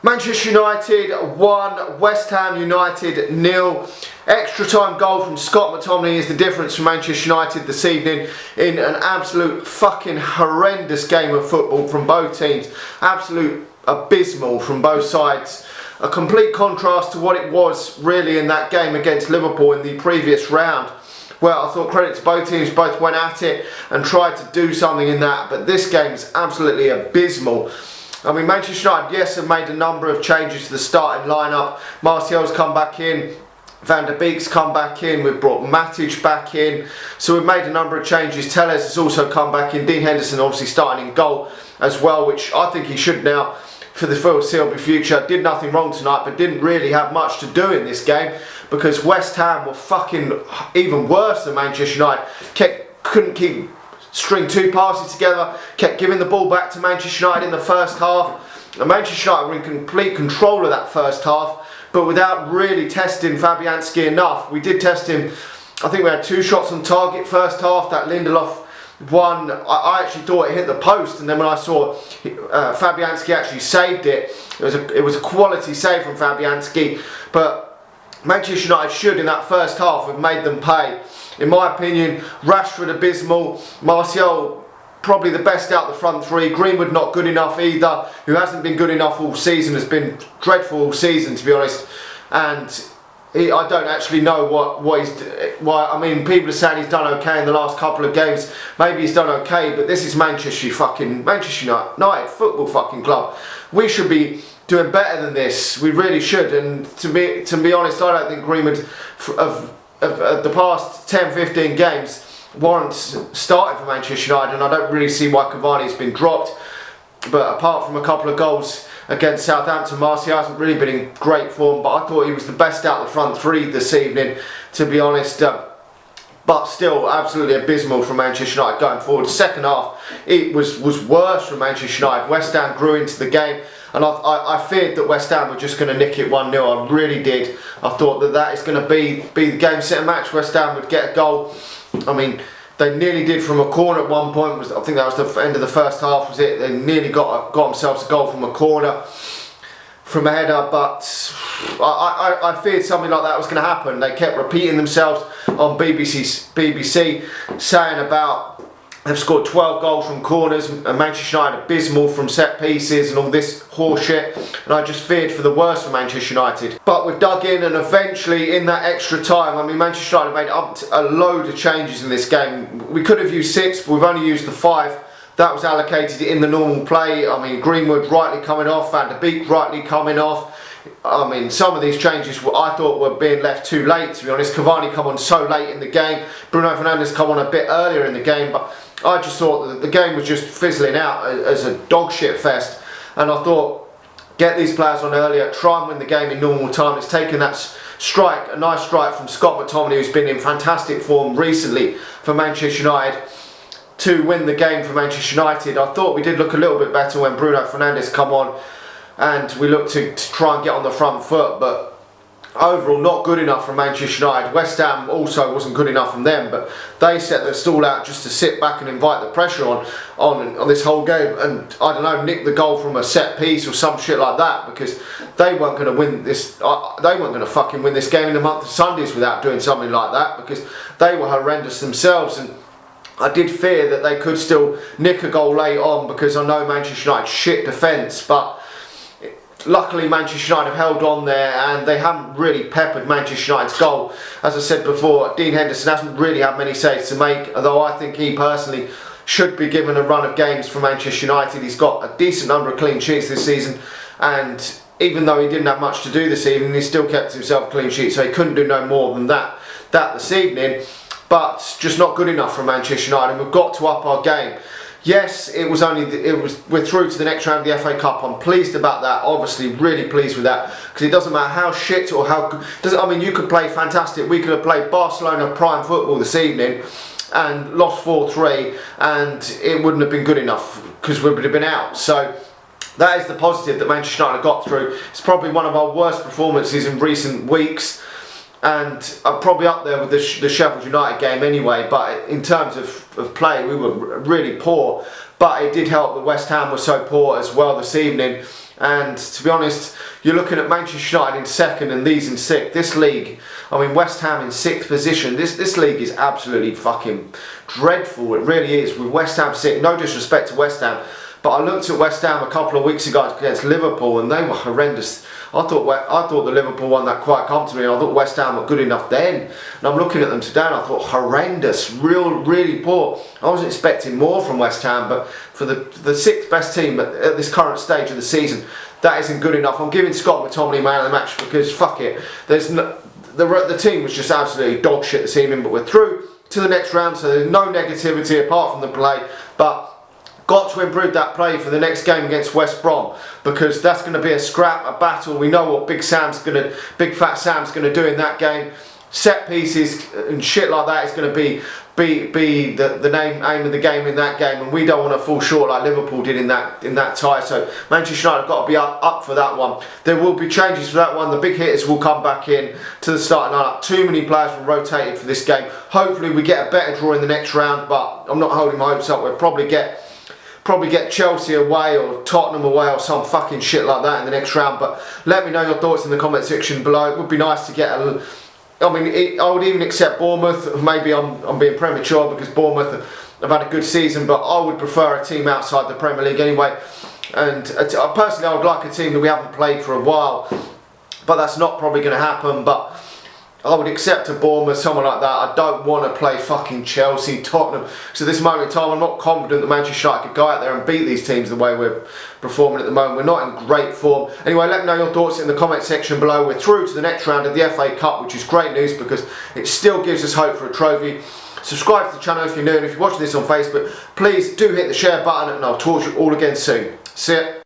Manchester United 1, West Ham United 0. Extra time goal from Scott McTominay is the difference for Manchester United this evening in an absolute fucking horrendous game of football from both teams. Absolute abysmal from both sides. A complete contrast to what it was really in that game against Liverpool in the previous round. Well, I thought credit to both teams, both went at it and tried to do something in that, but this game is absolutely abysmal. I mean, Manchester United, yes, have made a number of changes to the starting lineup. Martial's come back in, Van der Beek's come back in, we've brought Matic back in, so we've made a number of changes. Telles has also come back in, Dean Henderson obviously starting in goal as well, which I think he should now for the foreseeable future. Did nothing wrong tonight, but didn't really have much to do in this game because West Ham were fucking even worse than Manchester United. Couldn't keep string two passes together, kept giving the ball back to Manchester United in the first half. And Manchester United were in complete control of that first half, but without really testing Fabianski enough. We did test him. I think we had 2 shots on target first half. That Lindelof one, I actually thought it hit the post, and then when I saw Fabianski actually saved it, it was a quality save from Fabianski. But Manchester United should, in that first half, have made them pay. In my opinion, Rashford abysmal, Martial probably the best out the front three, Greenwood not good enough either, who hasn't been good enough all season, has been dreadful all season to be honest, and I don't actually know I mean, people are saying he's done okay in the last couple of games. Maybe he's done okay, but this is Manchester United football fucking club. We should be doing better than this. We really should. And to be honest, I don't think Greenwood of the past 10-15 games warrants starting for Manchester United, and I don't really see why Cavani's been dropped. But apart from a couple of goals against Southampton, Martial hasn't really been in great form, but I thought he was the best out the front three this evening, to be honest. But still absolutely abysmal from Manchester United going forward. The second half, it was worse from Manchester United. West Ham grew into the game, and I feared that West Ham were just going to nick it 1-0. I really did. I thought that is going to be the game, set and match. West Ham would get a goal. I mean, they nearly did from a corner at one point. I think that was the end of the first half, was it? They nearly got themselves a goal from a corner, from a header, but I feared something like that was going to happen. They kept repeating themselves on BBC saying about they've scored 12 goals from corners and Manchester United abysmal from set pieces and all this horseshit, and I just feared for the worst for Manchester United. But we've dug in, and eventually in that extra time, I mean, Manchester United made up a load of changes in this game. We could have used 6, but we've only used the 5 that was allocated in the normal play. I mean, Greenwood rightly coming off, Van der Beek rightly coming off. I mean, some of these changes I thought were being left too late, to be honest. Cavani come on so late in the game. Bruno Fernandes come on a bit earlier in the game, but I just thought that the game was just fizzling out as a dog shit fest. And I thought, get these players on earlier, try and win the game in normal time. It's taken that strike, a nice strike from Scott McTominay, who's been in fantastic form recently for Manchester United, to win the game for Manchester United. I thought we did look a little bit better when Bruno Fernandes come on, and we looked to try and get on the front foot, but overall not good enough from Manchester United. West Ham also wasn't good enough from them, but they set their stall out just to sit back and invite the pressure on this whole game, and I don't know, nick the goal from a set piece or some shit like that, because they weren't going to win this. They weren't going to fucking win this game in the month of Sundays without doing something like that, because they were horrendous themselves. And I did fear that they could still nick a goal late on, because I know Manchester United's shit defence, but luckily Manchester United have held on there, and they haven't really peppered Manchester United's goal. As I said before, Dean Henderson hasn't really had many saves to make, although I think he personally should be given a run of games for Manchester United. He's got a decent number of clean sheets this season, and even though he didn't have much to do this evening, he still kept himself a clean sheet, so he couldn't do no more than that this evening. But just not good enough for Manchester United, and we've got to up our game. Yes, we're through to the next round of the FA Cup. I'm pleased about that, obviously really pleased with that, because it doesn't matter how shit or how good, I mean, you could play fantastic. We could have played Barcelona prime football this evening and lost 4-3, and it wouldn't have been good enough because we would have been out. So that is the positive that Manchester United got through. It's probably one of our worst performances in recent weeks, and I'm probably up there with the Sheffield United game anyway, but in terms of play we were really poor. But it did help that West Ham were so poor as well this evening, And to be honest, you're looking at Manchester United in second and these in sixth. This league, I mean West Ham in sixth position, this league is absolutely fucking dreadful. It really is. With West Ham sixth, no disrespect to West Ham, but I looked at West Ham a couple of weeks ago against Liverpool and they were horrendous. I thought the Liverpool won that quite comfortably, and I thought West Ham were good enough then. And I'm looking at them today and I thought horrendous, really poor. I wasn't expecting more from West Ham, but for the sixth best team at this current stage of the season, that isn't good enough. I'm giving Scott McTominay man of the match because fuck it, the team was just absolutely dog shit this evening, but we're through to the next round, so there's no negativity apart from the play. But got to improve that play for the next game against West Brom, because that's going to be a scrap, a battle. We know what Big Fat Sam's going to do in that game. Set pieces and shit like that is going to be the aim of the game in that game, and we don't want to fall short like Liverpool did in that tie. So Manchester United have got to be up for that one. There will be changes for that one. The big hitters will come back in to the starting lineup. Too many players were rotated for this game. Hopefully we get a better draw in the next round, but I'm not holding my hopes up. We'll probably get Chelsea away or Tottenham away or some fucking shit like that in the next round. But let me know your thoughts in the comment section below. It would be nice to get I would even accept Bournemouth. Maybe I'm being premature because Bournemouth have had a good season, but I would prefer a team outside the Premier League anyway. And personally, I would like a team that we haven't played for a while, but that's not probably going to happen. But I would accept a Bournemouth, someone like that. I don't want to play fucking Chelsea, Tottenham. So this moment in time, I'm not confident that Manchester United could go out there and beat these teams the way we're performing at the moment. We're not in great form. Anyway, let me know your thoughts in the comment section below. We're through to the next round of the FA Cup, which is great news because it still gives us hope for a trophy. Subscribe to the channel if you're new, and if you're watching this on Facebook, please do hit the share button, and I'll talk to you all again soon. See ya.